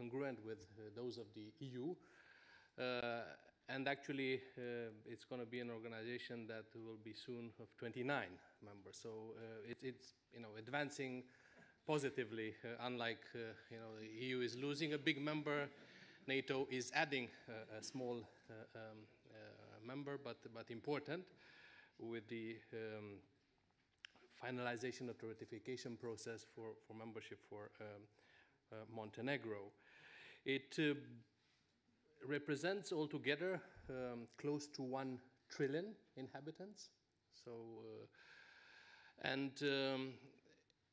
congruent with those of the EU. And actually, it's going to be an organization that will be soon of 29 members. So it's advancing positively, unlike the EU is losing a big member. NATO is adding a small member, but important, with the finalization of the ratification process for membership for Montenegro. It represents altogether close to 1 trillion inhabitants. So,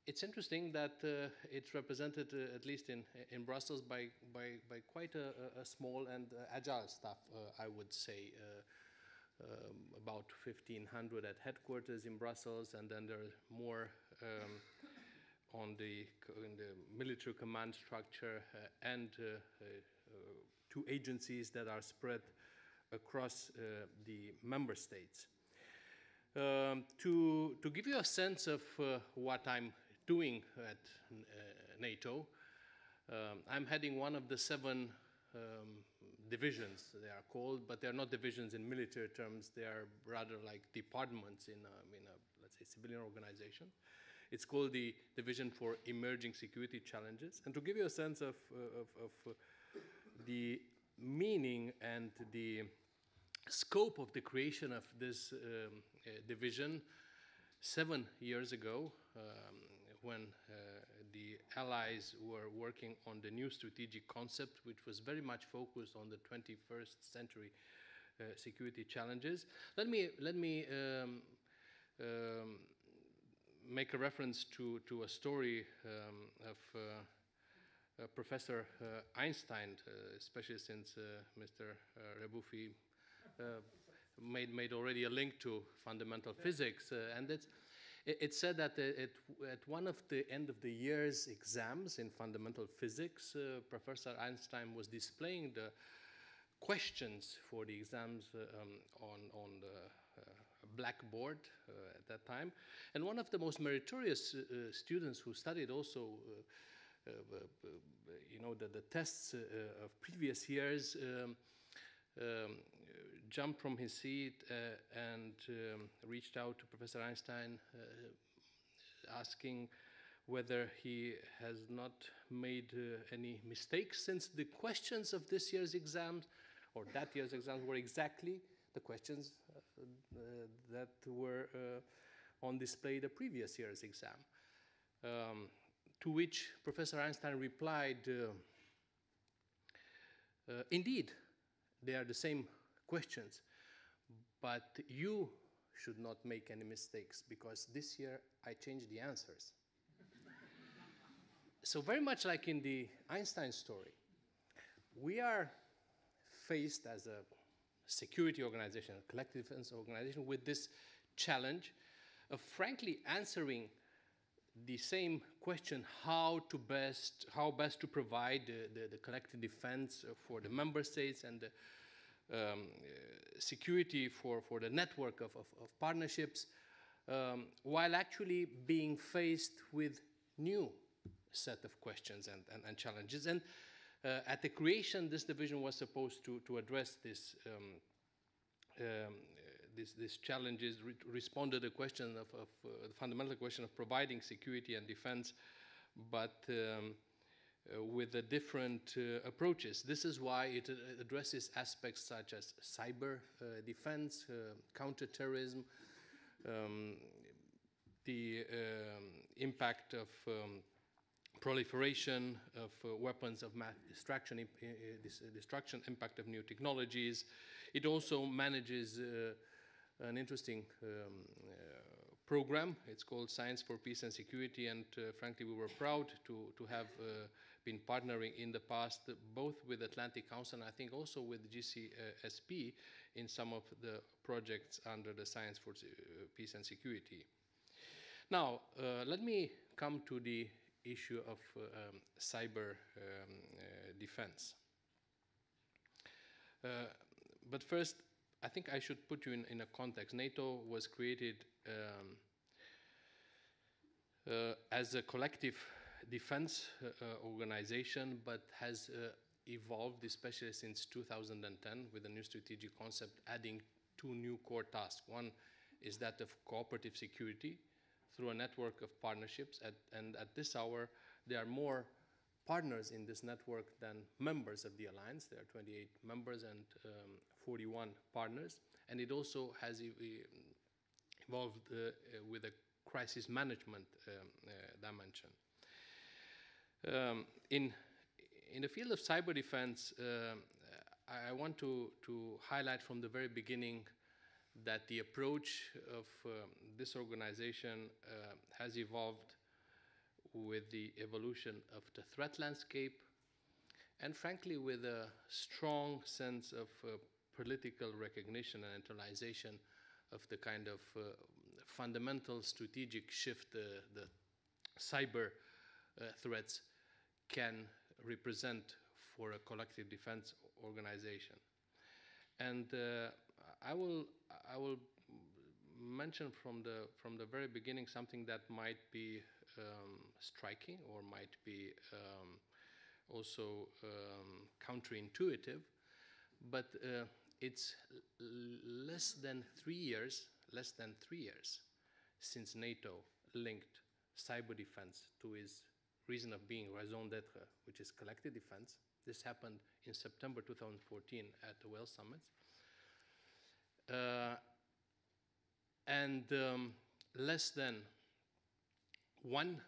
it's interesting that it's represented, at least in Brussels, by quite a small and agile staff, I would say. About 1,500 at headquarters in Brussels, and then there are more in the military command structure and 2 agencies that are spread across the member states. To give you a sense of what I'm doing at NATO, I'm heading one of the 7 divisions, they are called, but they're not divisions in military terms. They are rather like departments in a let's say, civilian organization. It's called the Division for Emerging Security Challenges. And to give you a sense of the meaning and the scope of the creation of this division, 7 years ago, when the Allies were working on the new strategic concept, which was very much focused on the 21st century security challenges. Let me make a reference to a story of Professor Einstein, especially since Mr. Rebuffi made already a link to fundamental physics, and it's said that at one of the end of the year's exams in fundamental physics, Professor Einstein was displaying the questions for the exams on the blackboard at that time, and one of the most meritorious students who studied also the tests of previous years jumped from his seat and reached out to Professor Einstein asking whether he has not made any mistakes, since the questions of this year's exams or that year's exams were exactly the questions that were on display the previous year's exam. To which Professor Einstein replied, indeed, they are the same questions, but you should not make any mistakes, because this year I changed the answers. So very much like in the Einstein story, we are faced as a security organization, a collective defense organization, with this challenge of frankly answering the same question: how best to provide the collective defense for the member states and the security for the network of partnerships, while actually being faced with new set of questions and challenges. And at the creation, this division was supposed to address this these challenges, respond to the question of the fundamental question of providing security and defense, but with the different approaches. This is why it addresses aspects such as cyber defense, counterterrorism, the impact of proliferation of weapons of mass destruction, impact of new technologies. It also manages an interesting program. It's called Science for Peace and Security, and frankly, we were proud to have been partnering in the past, both with Atlantic Council and I think also with GCSP in some of the projects under the Science for Peace and Security. Now, let me come to the issue of cyber defense. But first, I think I should put you in a context. NATO was created as a collective defense organization, but has evolved, especially since 2010, with a new strategic concept, adding two new core tasks. One is that of cooperative security through a network of partnerships, and at this hour, there are more partners in this network than members of the alliance. There are 28 members and 41 partners, and it also has evolved with a crisis management dimension. In the field of cyber defense, I want to highlight from the very beginning that the approach of this organization has evolved with the evolution of the threat landscape, and frankly with a strong sense of political recognition and internalization of the kind of fundamental strategic shift the cyber threats can represent for a collective defense organization. And I will mention from the very beginning something that might be striking or might be also counterintuitive, but it's less than 3 years since NATO linked cyber defense to its reason of being, raison d'être, which is collective defense. This happened in September 2014 at the Wales Summit. And less than 1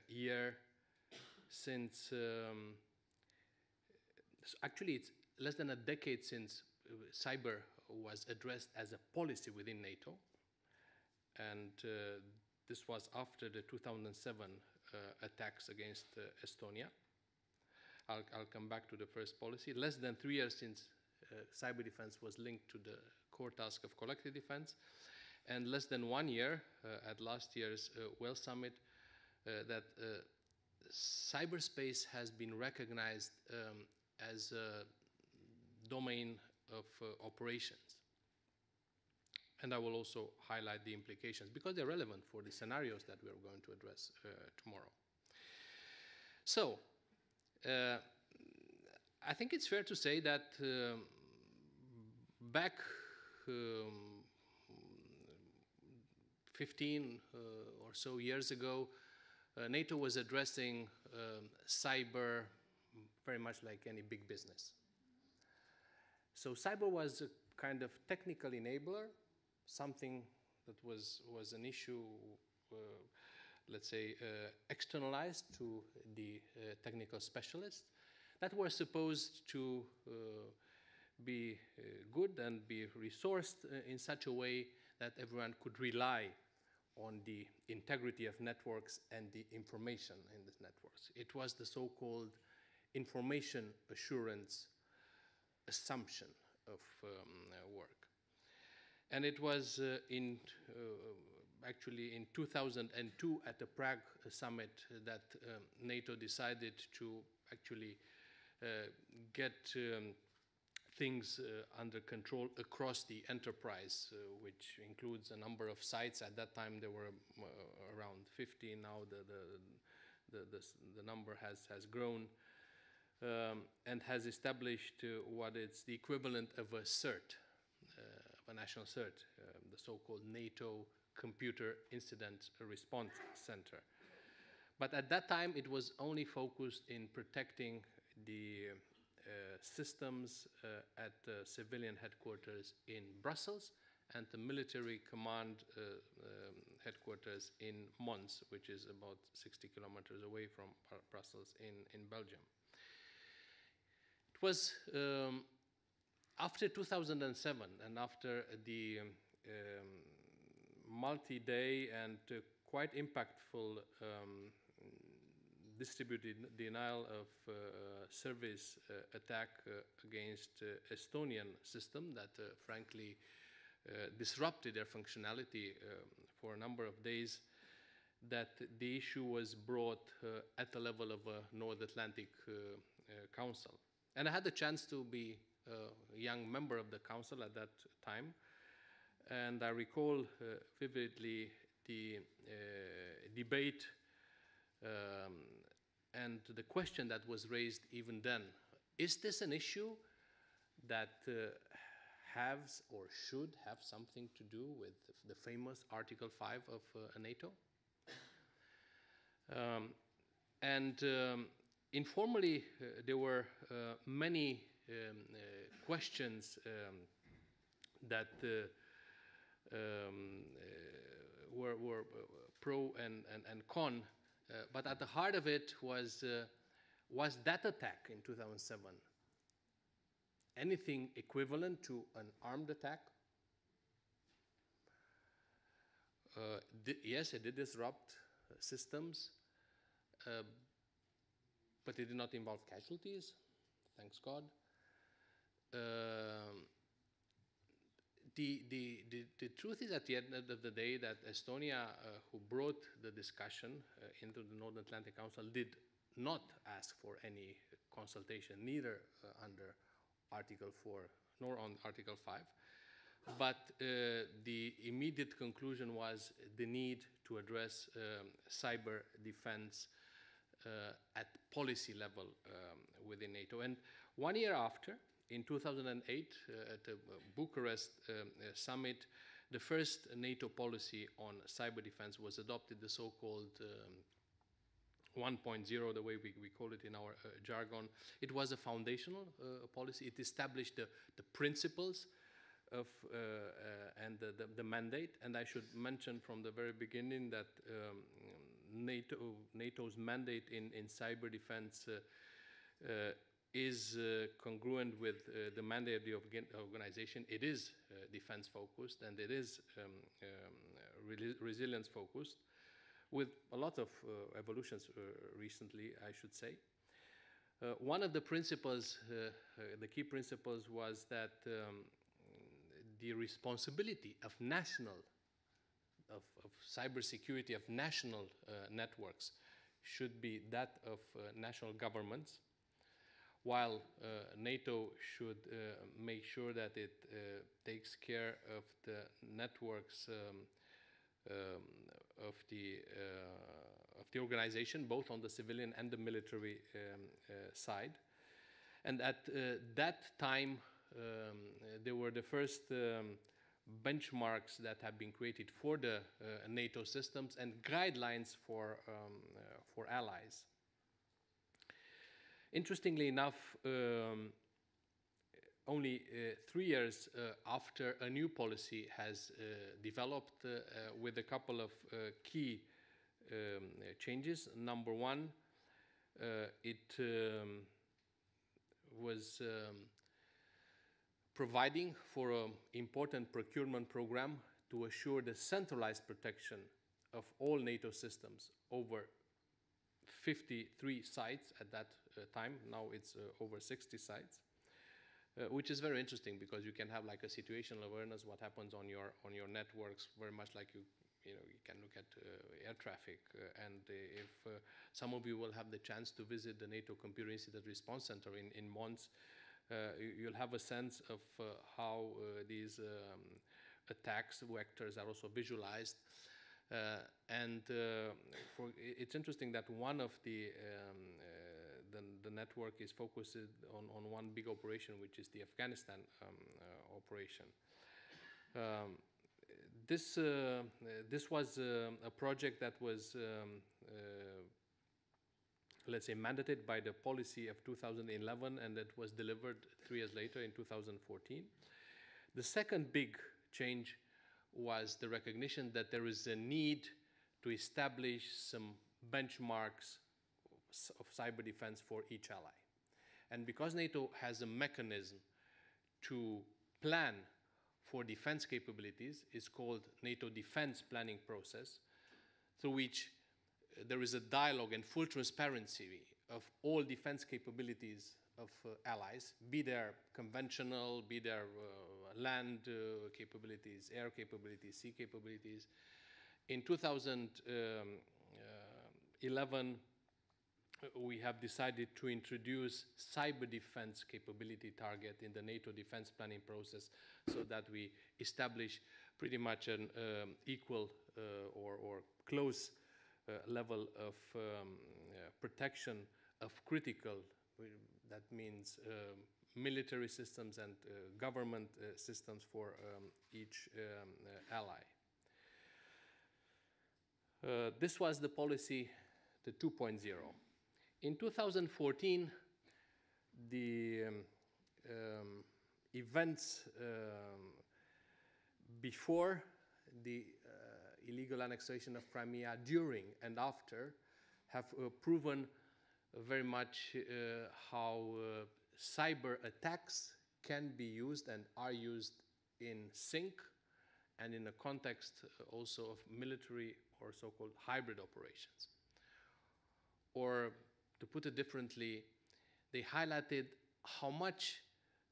year since, actually it's less than a decade since cyber was addressed as a policy within NATO. And this was after the 2007 attacks against Estonia. I'll come back to the first policy. Less than 3 years since cyber defense was linked to the core task of collective defense, and less than 1 year at last year's Wales Summit that cyberspace has been recognized as a domain of operations. And I will also highlight the implications because they're relevant for the scenarios that we are going to address tomorrow. So, I think it's fair to say that back 15 or so years ago, NATO was addressing cyber very much like any big business. So cyber was a kind of technical enabler, something that was an issue, let's say, externalized to the technical specialists that were supposed to be good and be resourced in such a way that everyone could rely on the integrity of networks and the information in these networks. It was the so-called information assurance assumption of work. And it was actually in 2002 at the Prague summit that NATO decided to actually get things under control across the enterprise, which includes a number of sites. At that time there were around 50. Now the number has grown and has established what is the equivalent of a CERT, of a national CERT, the so-called NATO Computer Incident Response Center. But at that time it was only focused in protecting the systems at civilian headquarters in Brussels and the military command headquarters in Mons, which is about 60 kilometers away from Brussels in Belgium. It was after 2007 and after the multi-day and quite impactful distributed denial of service attack against Estonian system that frankly disrupted their functionality for a number of days, that the issue was brought at the level of a North Atlantic Council. And I had the chance to be a young member of the council at that time, and I recall vividly the debate And the question that was raised even then, is this an issue that has or should have something to do with the famous Article 5 of NATO? Informally, there were many questions that were pro and con, but at the heart of it was that attack in 2007 anything equivalent to an armed attack? Yes, it did disrupt systems, but it did not involve casualties, thanks God. The truth is, at the end of the day, that Estonia, who brought the discussion into the North Atlantic Council, did not ask for any consultation, neither under Article 4 nor on Article 5. But the immediate conclusion was the need to address cyber defense at policy level within NATO. And 1 year after, in 2008, at the Bucharest summit, the first NATO policy on cyber defense was adopted, the so-called 1.0, the way we call it in our jargon. It was a foundational policy. It established the principles of and the mandate. And I should mention from the very beginning that NATO's mandate in cyber defense is congruent with the mandate of the organization. It is defense-focused, and it is resilience-focused, with a lot of evolutions recently, I should say. One of the principles, the key principles, was that the responsibility of cybersecurity of national networks should be that of national governments, while NATO should make sure that it takes care of the networks of the organization, both on the civilian and the military side. And at that time, there were the first benchmarks that have been created for the NATO systems and guidelines for allies. Interestingly enough, only 3 years after a new policy has developed with a couple of key changes. Number one, it was providing for an important procurement program to assure the centralized protection of all NATO systems over 53 sites at that time. Now it's over 60 sites, which is very interesting because you can have like a situational awareness, what happens on your networks, very much like you can look at air traffic. And if some of you will have the chance to visit the NATO Computer Incident Response Center in Mons, you'll have a sense of how these attacks vectors are also visualized. It's interesting that one of the network is focused on one big operation, which is the Afghanistan operation. This was a project that was, let's say, mandated by the policy of 2011, and that was delivered 3 years later in 2014. The second big change was the recognition that there is a need to establish some benchmarks of cyber defense for each ally. And because NATO has a mechanism to plan for defense capabilities, it's called NATO Defense Planning Process, through which there is a dialogue and full transparency of all defense capabilities of allies, be there conventional, be there land capabilities, air capabilities, sea capabilities. In 2011, we have decided to introduce cyber defense capability target in the NATO defense planning process, so that we establish pretty much an equal or close level of protection of critical, that means military systems and government systems for each ally. This was the policy, the 2.0. In 2014, the events before the illegal annexation of Crimea, during and after, have proven very much how cyber attacks can be used and are used in sync and in a context also of military or so-called hybrid operations. Or to put it differently, they highlighted how much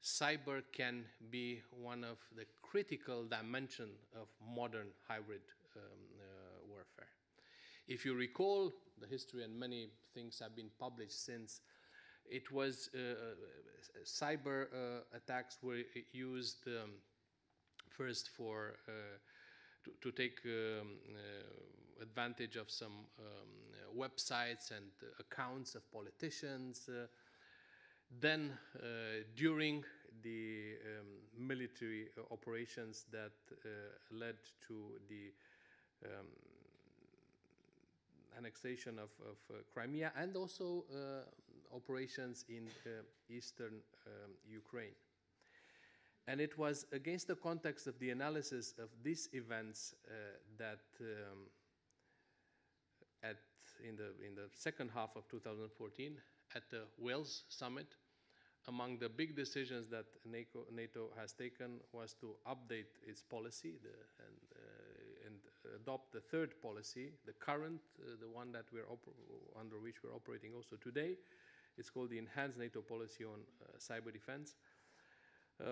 cyber can be one of the critical dimensions of modern hybrid warfare. If you recall the history, and many things have been published since, it was cyber attacks were used first for to take advantage of some websites and accounts of politicians. Then, during the military operations that led to the annexation of Crimea, and also operations in eastern Ukraine. And it was against the context of the analysis of these events that in the second half of 2014, at the Wales summit, among the big decisions that NATO has taken was to update its policy and adopt the third policy, the current, the one that under which we're operating also today. It's called the Enhanced NATO Policy on Cyber Defense,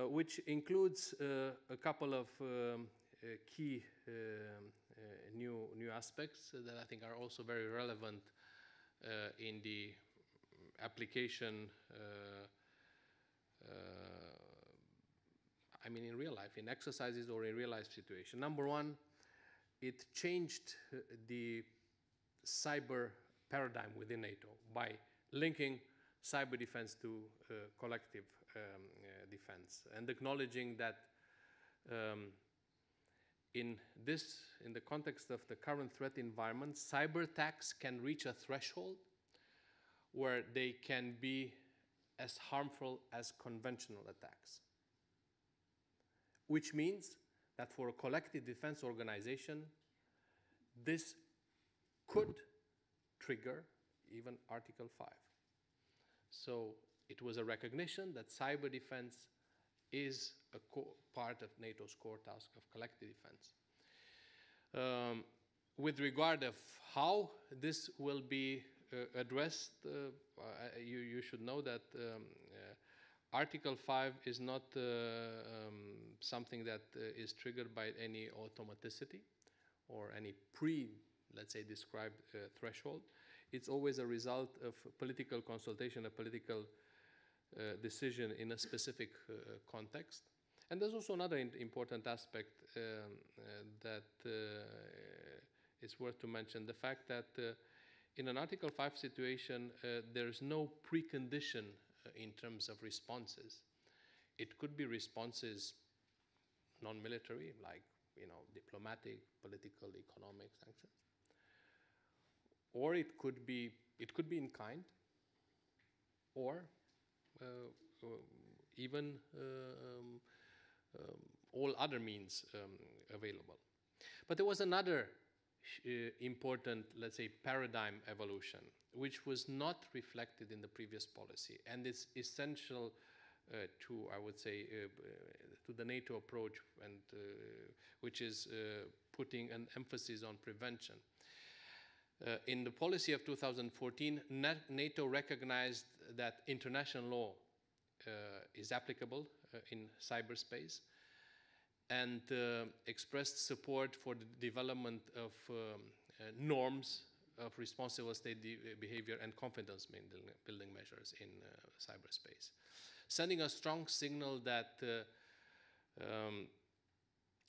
which includes a couple of key new aspects that I think are also very relevant in the application, I mean in real life, in exercises or in real life situation. Number one, it changed the cyber paradigm within NATO by linking cyber defense to collective defense, and acknowledging that in the context of the current threat environment, cyber attacks can reach a threshold where they can be as harmful as conventional attacks. Which means that for a collective defense organization, this could trigger even Article 5. So it was a recognition that cyber defense is a part of NATO's core task of collective defense. With regard of how this will be addressed, you should know that Article 5 is not something that is triggered by any automaticity or any let's say, described threshold. It's always a result of political consultation, a political decision in a specific context. And there's also another important aspect that is worth to mention, the fact that in an Article 5 situation, there's no precondition in terms of responses. It could be responses non-military, like diplomatic, political, economic sanctions, or it could be in kind, or even all other means available. But there was another important, let's say, paradigm evolution, which was not reflected in the previous policy, and it's essential to, I would say, to the NATO approach, and which is putting an emphasis on prevention. In the policy of 2014, NATO recognized that international law is applicable in cyberspace, and expressed support for the development of norms of responsible state behavior and confidence building measures in cyberspace, sending a strong signal that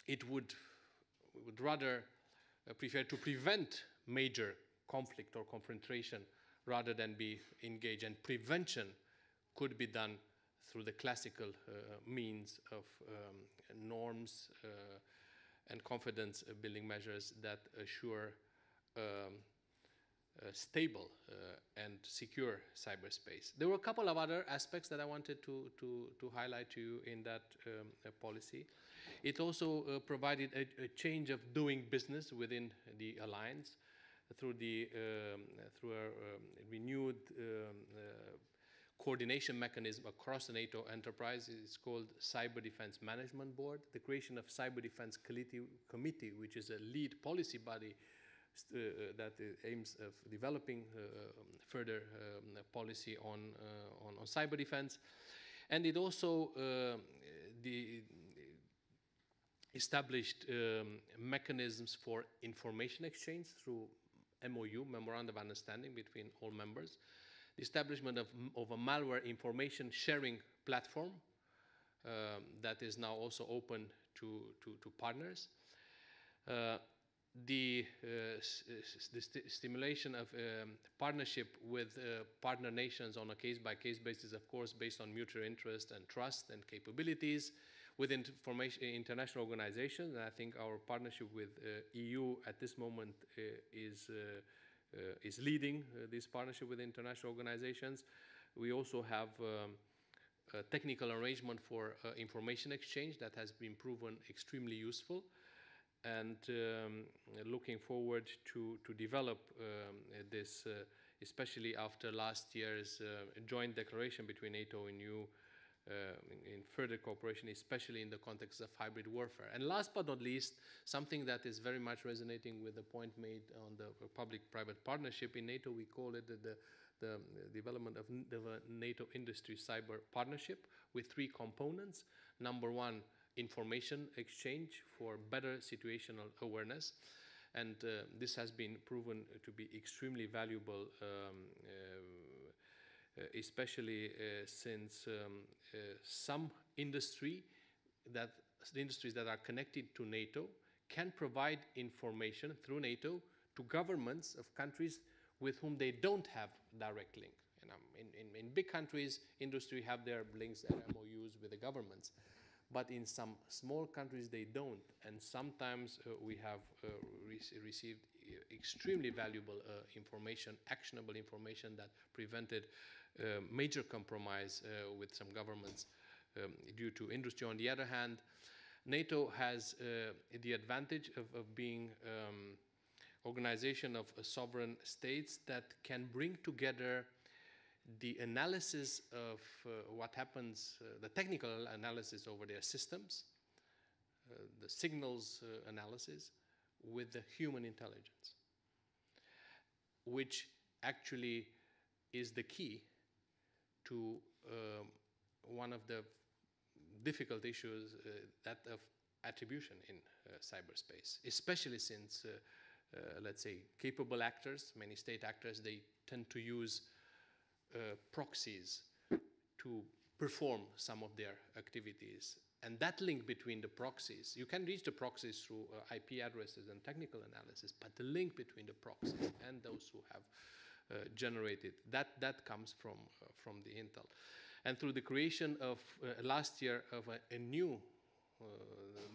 it would rather prefer to prevent major conflict or confrontation rather than be engaged. And prevention could be done through the classical means of norms and confidence building measures that assure stable and secure cyberspace. There were a couple of other aspects that I wanted to highlight to you in that policy. It also provided a change of doing business within the alliance through a renewed coordination mechanism across the NATO enterprise. It's called Cyber Defense Management Board. The creation of Cyber Defense Committee, which is a lead policy body that aims of developing further policy on cyber defense. And it also established mechanisms for information exchange through MOU, Memorandum of Understanding between all members. The establishment of a malware information sharing platform that is now also open to partners. The stimulation of partnership with partner nations on a case-by-case basis, of course, based on mutual interest and trust and capabilities with international organizations. And I think our partnership with EU at this moment is leading this partnership with international organizations. We also have a technical arrangement for information exchange that has been proven extremely useful. And looking forward to develop this, especially after last year's joint declaration between NATO and EU in further cooperation, especially in the context of hybrid warfare. And last but not least, something that is very much resonating with the point made on the public-private partnership in NATO, we call it the development of a NATO industry cyber partnership with 3 components. Number 1, information exchange for better situational awareness. And this has been proven to be extremely valuable, especially since some industries that are connected to NATO can provide information through NATO to governments of countries with whom they don't have direct link. You know, in big countries, industry have their links, their MOUs with the governments. But in some small countries, they don't. And sometimes we have received extremely valuable information, actionable information that prevented major compromise with some governments due to industry. On the other hand, NATO has the advantage of being organization of sovereign states that can bring together the analysis of what happens, the technical analysis over their systems, the signals analysis, with the human intelligence, which actually is the key to one of the difficult issues, that of attribution in cyberspace, especially since, let's say, capable actors, many state actors, they tend to use proxies to perform some of their activities. And that link between the proxies, you can reach the proxies through IP addresses and technical analysis, but the link between the proxies and those who have generated, that comes from the intel. And through the creation of, last year, of a new,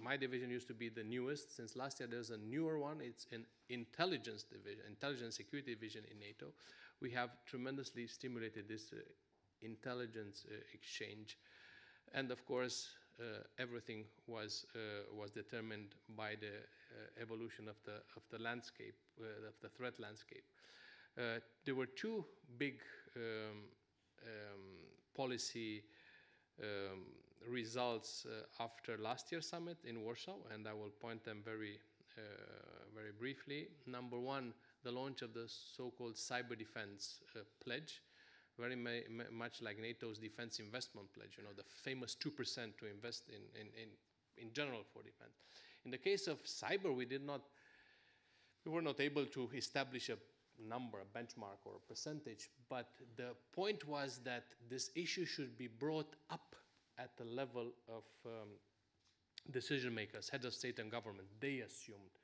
my division used to be the newest. Since last year, there's a newer one. It's an intelligence division, intelligence security division in NATO. We have tremendously stimulated this intelligence exchange. And of course, everything was determined by the evolution of the landscape, of the threat landscape. There were 2 big policy results after last year's summit in Warsaw, and I will point them very briefly. Number 1, the launch of the so-called cyber defense pledge, very much like NATO's defense investment pledge, you know, the famous 2% to invest in general for defense. In the case of cyber, we were not able to establish a number, a benchmark or a percentage, but the point was that this issue should be brought up at the level of decision makers, heads of state and government. They assumed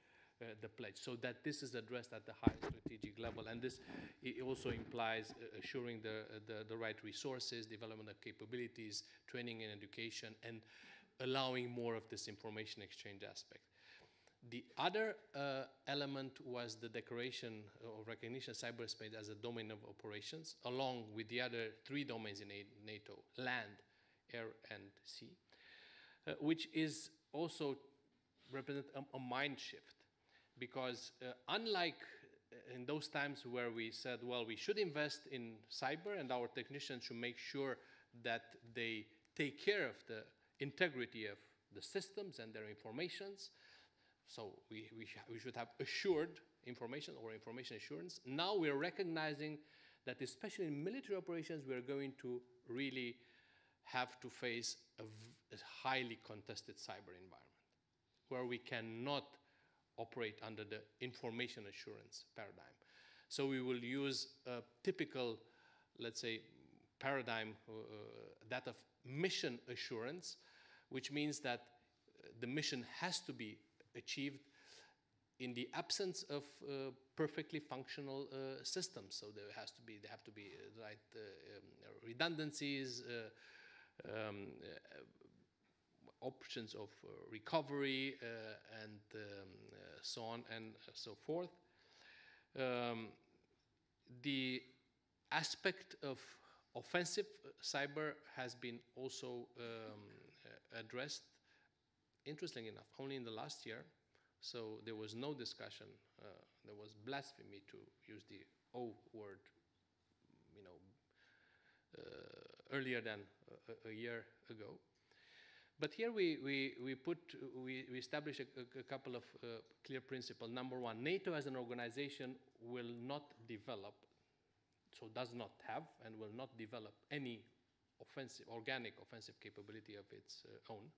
the pledge, so that this is addressed at the highest strategic level. And this it also implies assuring the right resources, development of capabilities, training and education, and allowing more of this information exchange aspect. The other element was the declaration or recognition of cyberspace as a domain of operations, along with the other 3 domains in NATO: land, air, and sea, which is also represent a mind shift. Because unlike in those times where we said, well, we should invest in cyber and our technicians should make sure that they take care of the integrity of the systems and their informations, so we should have assured information or information assurance. Now we're recognizing that especially in military operations, we're going to really have to face a highly contested cyber environment where we cannot operate under the information assurance paradigm. So we will use a typical, let's say, paradigm, that of mission assurance, which means that the mission has to be achieved in the absence of perfectly functional systems. So there have to be right redundancies, options of recovery, and so on and so forth. The aspect of offensive cyber has been also addressed, interestingly enough, only in the last year. So there was no discussion. There was blasphemy to use the O word, earlier than a year ago. But here we establish a couple of clear principles. Number one, NATO as an organization will not develop, so does not have and will not develop any organic offensive capability of its own.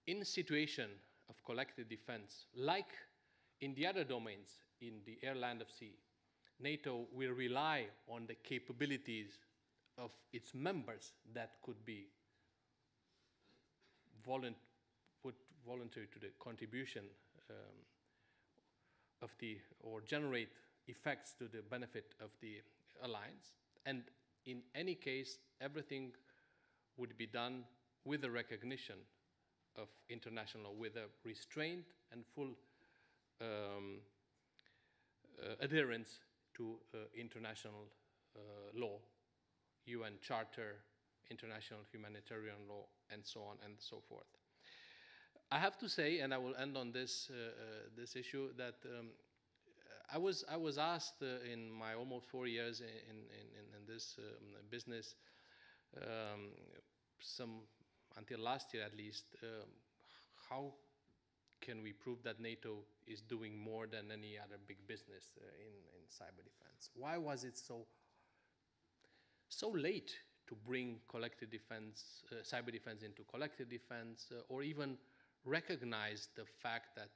In a situation of collective defense, like in the other domains in the air, land, of sea, NATO will rely on the capabilities of its members that could be voluntary to the contribution or generate effects to the benefit of the alliance. And in any case, everything would be done with the recognition of international law, with a restraint and full adherence to international law, UN Charter, international humanitarian law, and so on and so forth. I have to say, and I will end on this issue, that I was asked in my almost 4 years in this business, until last year at least, how can we prove that NATO is doing more than any other big business in cyber defense? Why was it so late to bring collective defense, cyber defense into collective defense, or even recognize the fact that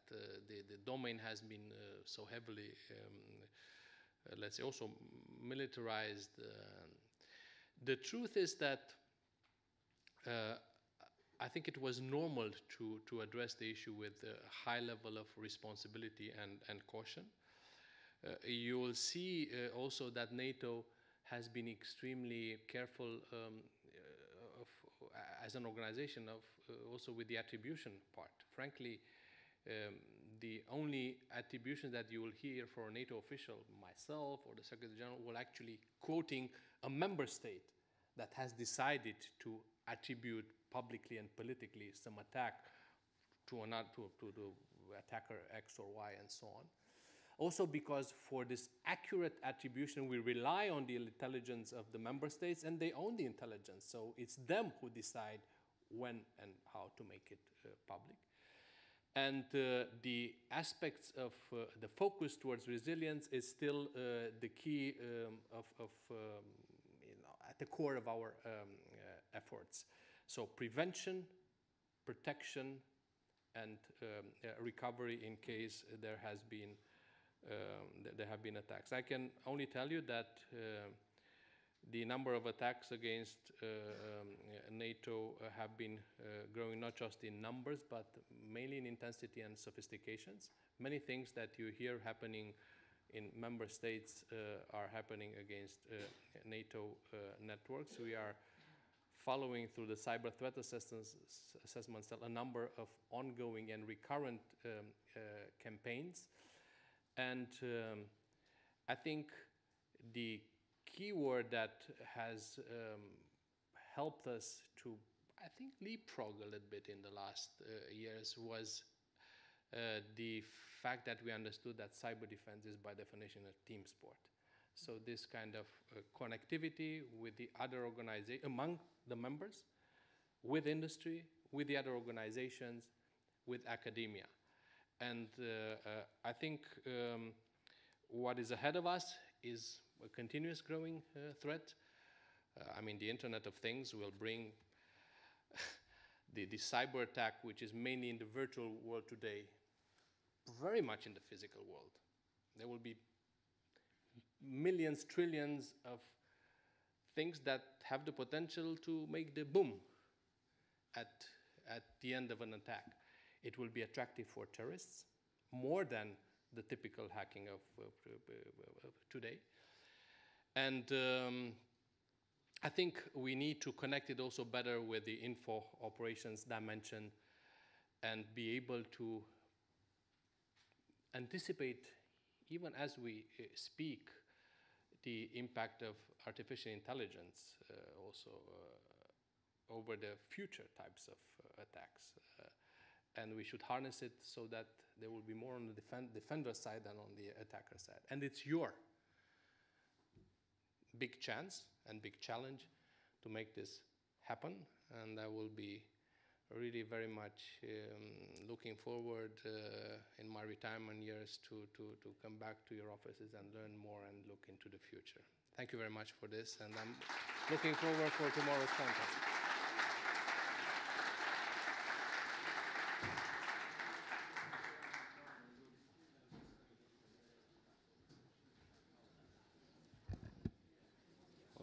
the domain has been so heavily, let's say, also militarized? The truth is that I think it was normal to address the issue with a high level of responsibility and caution. You will see also that NATO has been extremely careful as an organization also with the attribution part. Frankly, the only attribution that you will hear for a NATO official, myself or the Secretary General, will actually quoting a member state that has decided to attribute publicly and politically some attack to the attacker X or Y and so on. Also because for this accurate attribution, we rely on the intelligence of the member states, and they own the intelligence. So it's them who decide when and how to make it public. And the aspects of the focus towards resilience is still the key at the core of our efforts. So prevention, protection, and recovery in case there have been attacks. I can only tell you that the number of attacks against NATO have been growing not just in numbers, but mainly in intensity and sophistications. Many things that you hear happening in member states are happening against NATO networks. We are following through the cyber threat assessment cell a number of ongoing and recurrent campaigns. And I think the keyword that has helped us to, I think, leapfrog a little bit in the last years was the fact that we understood that cyber defense is by definition a team sport. So this kind of connectivity with the other organizations, among the members, with industry, with the other organizations, with academia. And I think what is ahead of us is a continuous growing threat. I mean, the Internet of Things will bring the cyber attack, which is mainly in the virtual world today, very much in the physical world. There will be millions, trillions of things that have the potential to make the boom at the end of an attack. It will be attractive for terrorists, more than the typical hacking of today. And I think we need to connect it also better with the info operations dimension and be able to anticipate, even as we speak, the impact of artificial intelligence also over the future types of attacks. And we should harness it so that there will be more on the defender side than on the attacker side. And it's your big chance and big challenge to make this happen. And I will be really very much looking forward in my retirement years to come back to your offices and learn more and look into the future. Thank you very much for this, and I'm looking forward for tomorrow's conference.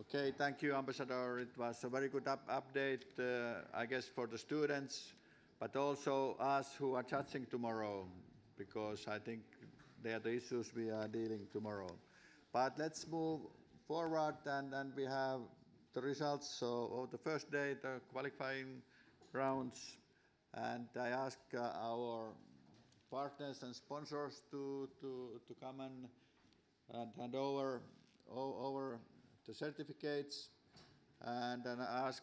Okay, thank you, Ambassador. It was a very good update, I guess, for the students, but also us who are judging tomorrow, because I think they are the issues we are dealing tomorrow. But let's move forward, and we have the results. So of the first day, the qualifying rounds, and I ask our partners and sponsors to come and hand over the certificates, and then I ask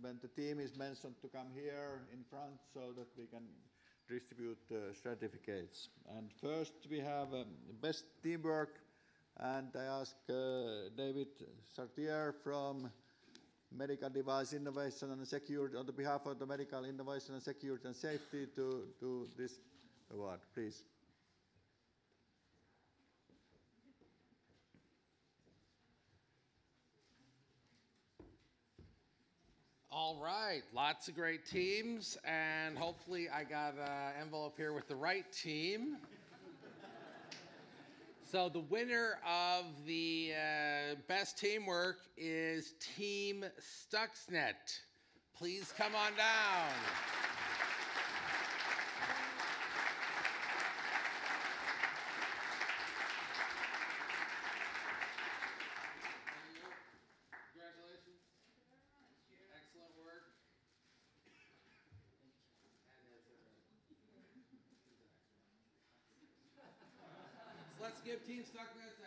when the team is mentioned to come here in front so that we can distribute the certificates. And first we have best teamwork, and I ask David Sartier from Medical Device Innovation and Security, on behalf of the Medical Innovation and Security and Safety, to do this award, please. All right, lots of great teams, and hopefully I got an envelope here with the right team. So the winner of the best teamwork is Team Stuxnet. Please come on down. Let's give Team Stuxnet a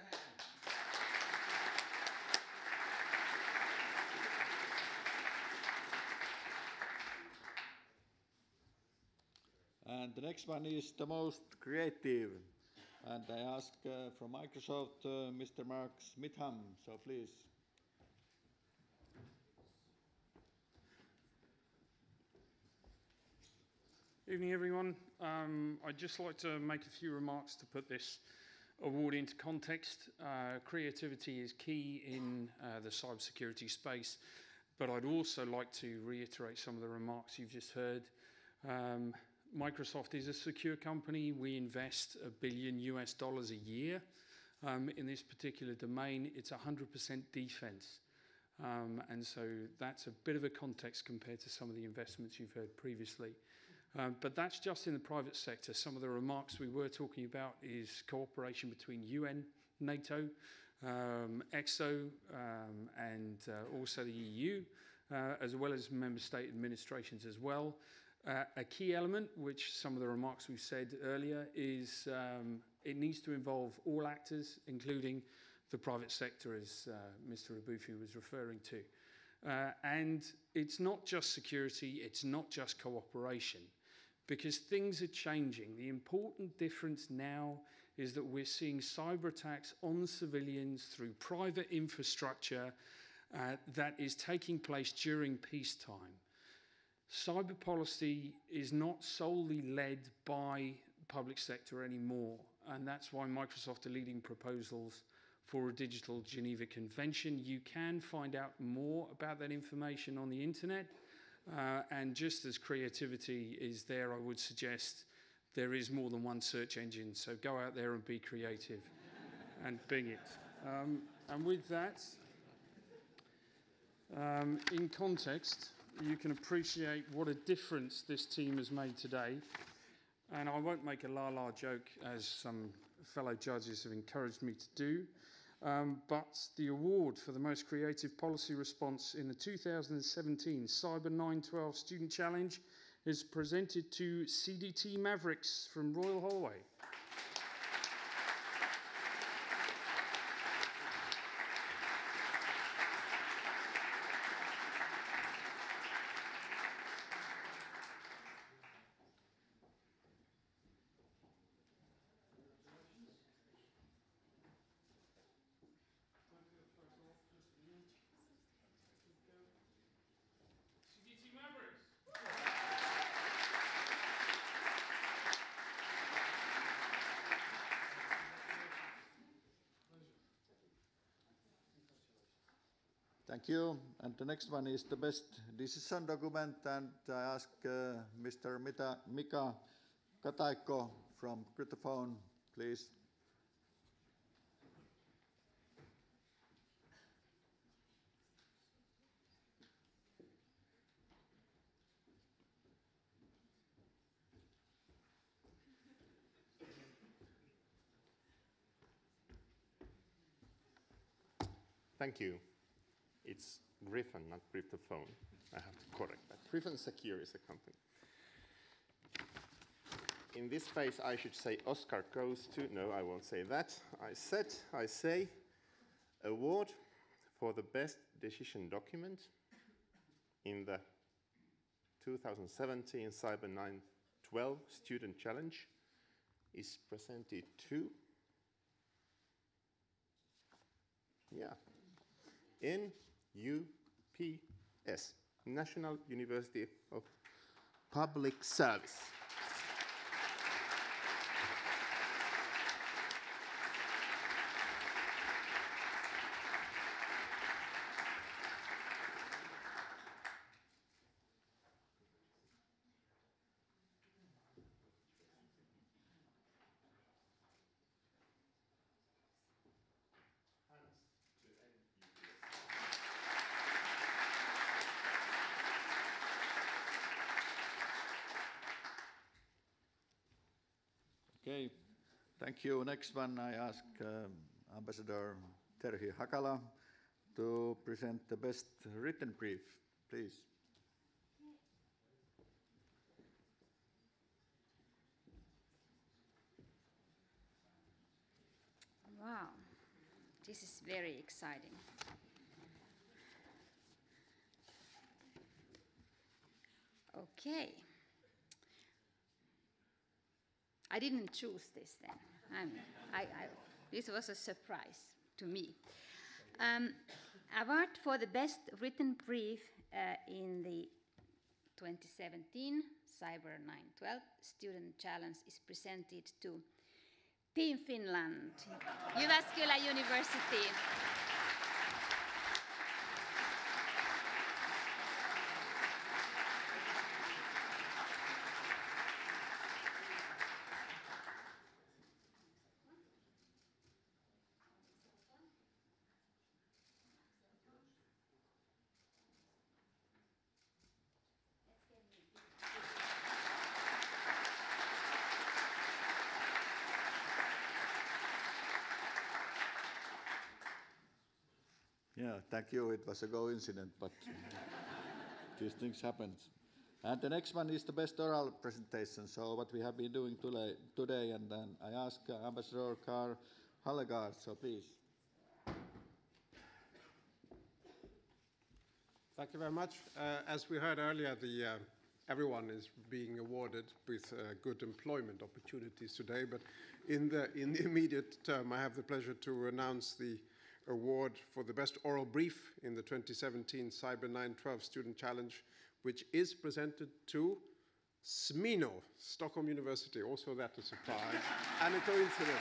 hand. And the next one is the most creative. And I ask from Microsoft, Mr. Mark Smitham, so please. Evening, everyone. I'd just like to make a few remarks to put this award into context. Creativity is key in the cybersecurity space, but I'd also like to reiterate some of the remarks you've just heard. Microsoft is a secure company. We invest $1 billion a year in this particular domain. It's 100% defense. And so that's a bit of a context compared to some of the investments you've heard previously. But that's just in the private sector. Some of the remarks we were talking about is cooperation between UN, NATO, EXO, and also the EU, as well as member state administrations as well. A key element, which some of the remarks we've said earlier, is it needs to involve all actors, including the private sector, as Mr. Rabufi was referring to. And it's not just security, it's not just cooperation, because things are changing. The important difference now is that we're seeing cyber attacks on civilians through private infrastructure that is taking place during peacetime. Cyber policy is not solely led by public sector anymore, and that's why Microsoft are leading proposals for a digital Geneva Convention. You can find out more about that information on the internet, and just as creativity is there, I would suggest there is more than one search engine, so go out there and be creative and bing it. And with that, in context, you can appreciate what a difference this team has made today. And I won't make a la-la joke, as some fellow judges have encouraged me to do, but the award for the most creative policy response in the 2017 Cyber 912 Student Challenge is presented to CDT Mavericks from Royal Holloway. Thank you. And the next one is the best decision document, and I ask Mr. Mika Kataiko from Cryptophone, please. Thank you. It's Griffin, not Cryptophone. I have to correct that. Griffin Secure is the company. In this phase, I should say Oscar goes to, no, I won't say that. I say award for the best decision document in the 2017 Cyber 912 Student Challenge is presented to, NUPS, National University of Public Service. Okay, thank you. Next one, I ask Ambassador Terhi Hakala to present the best written brief, please. Wow, this is very exciting. Okay. I didn't choose this then. This was a surprise to me. Award for the best written brief in the 2017 Cyber 912 Student Challenge is presented to Team Finland, Jyväskylä University. Yeah, thank you. It was a coincidence, but these things happen. And the next one is the best oral presentation. So what we have been doing today, and then I ask Ambassador Carl Hallegard, so please. Thank you very much. As we heard earlier, everyone is being awarded with good employment opportunities today, but in the immediate term, I have the pleasure to announce the award for the best oral brief in the 2017 Cyber 912 Student Challenge, which is presented to Smino, Stockholm University. Also that a surprise and a coincidence.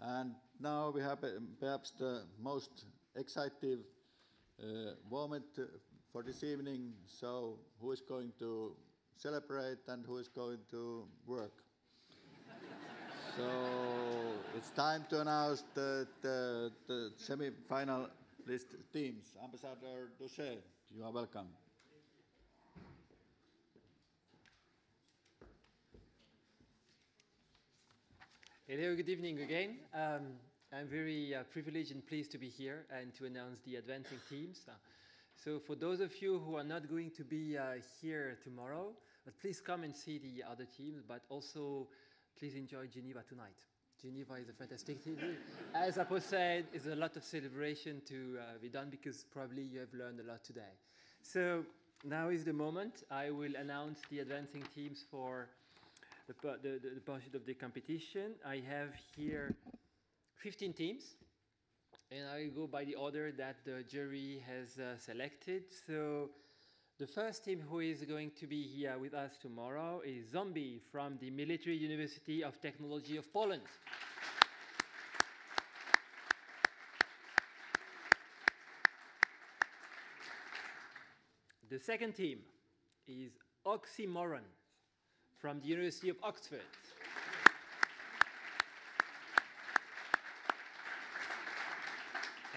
And now we have perhaps the most exciting moment for this evening. So who is going to celebrate and who is going to work? So it's time to announce the semi-final list teams. Ambassador Doucet, you are welcome. Hello, good evening again. I'm very privileged and pleased to be here and to announce the advancing teams. So for those of you who are not going to be here tomorrow, but please come and see the other teams, but also please enjoy Geneva tonight. Geneva is a fantastic city. As Apo said, it's a lot of celebration to be done because probably you have learned a lot today. So now is the moment. I will announce the advancing teams for the pursuit of the competition. I have here 15 teams, and I go by the order that the jury has selected. So the first team who is going to be here with us tomorrow is Zombie from the Military University of Technology of Poland. The second team is Oxymoron from the University of Oxford.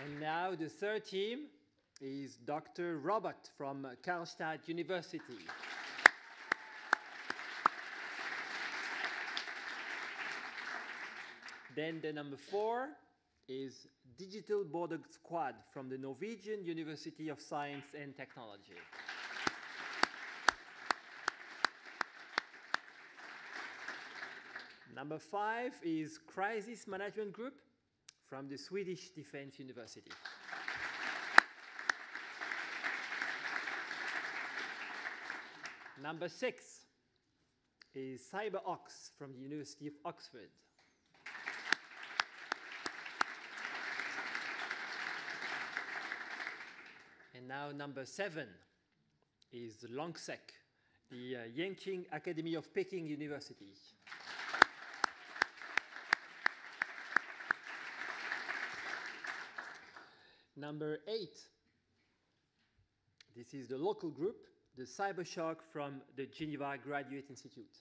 And now the third team is Dr. Robert from Karlstad University. Then the number 4 is Digital Border Squad from the Norwegian University of Science and Technology. Number 5 is Crisis Management Group from the Swedish Defense University. Number 6 is CyberOx from the University of Oxford. And now number 7 is LONGSEC, the Yanqing Academy of Peking University. Number 8, this is the local group, the Cybershock from the Geneva Graduate Institute.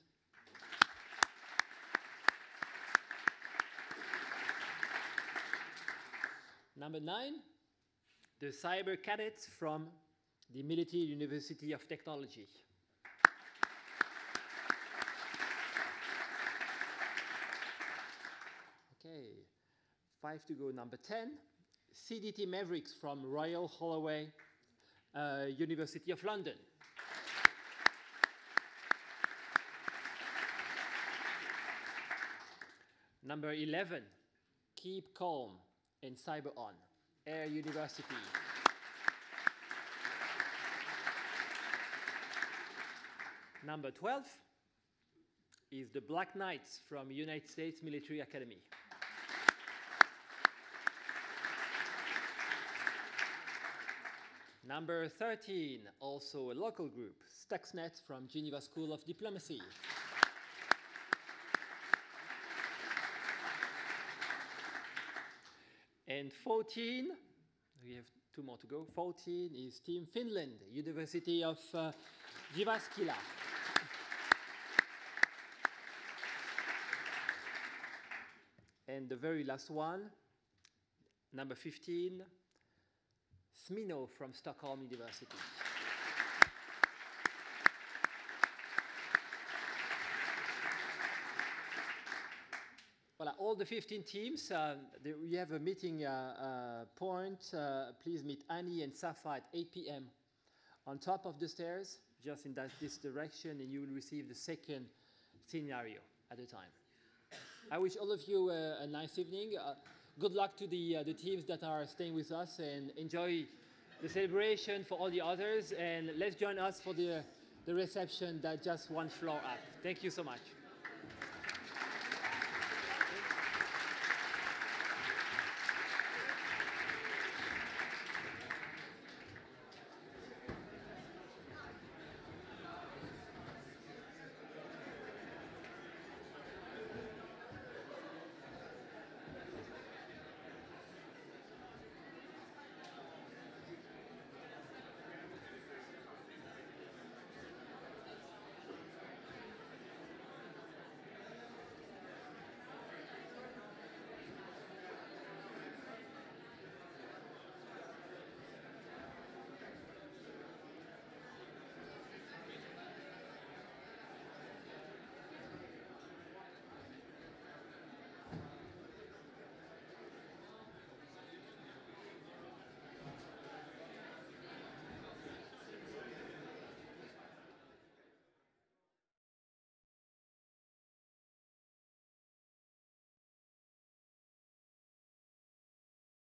Number 9, the Cyber Cadets from the Military University of Technology. Okay, 5 to go. Number 10, CDT Mavericks from Royal Holloway University of London. Number 11, Keep Calm and Cyber On, Air University. Number 12 is the Black Knights from United States Military Academy. Number 13, also a local group, Stuxnet from Geneva School of Diplomacy. And 14, we have 2 more to go. 14 is Team Finland, University of Jyväskylä. And the very last one, number 15, Smino from Stockholm University. Voilà, all the 15 teams, we have a meeting point. Please meet Annie and Safa at 8 p.m. on top of the stairs, just in this direction, and you will receive the second scenario at a time. I wish all of you a nice evening. Good luck to the teams that are staying with us, and enjoy the celebration for all the others. And let's join us for the reception that's just 1 floor up. Thank you so much.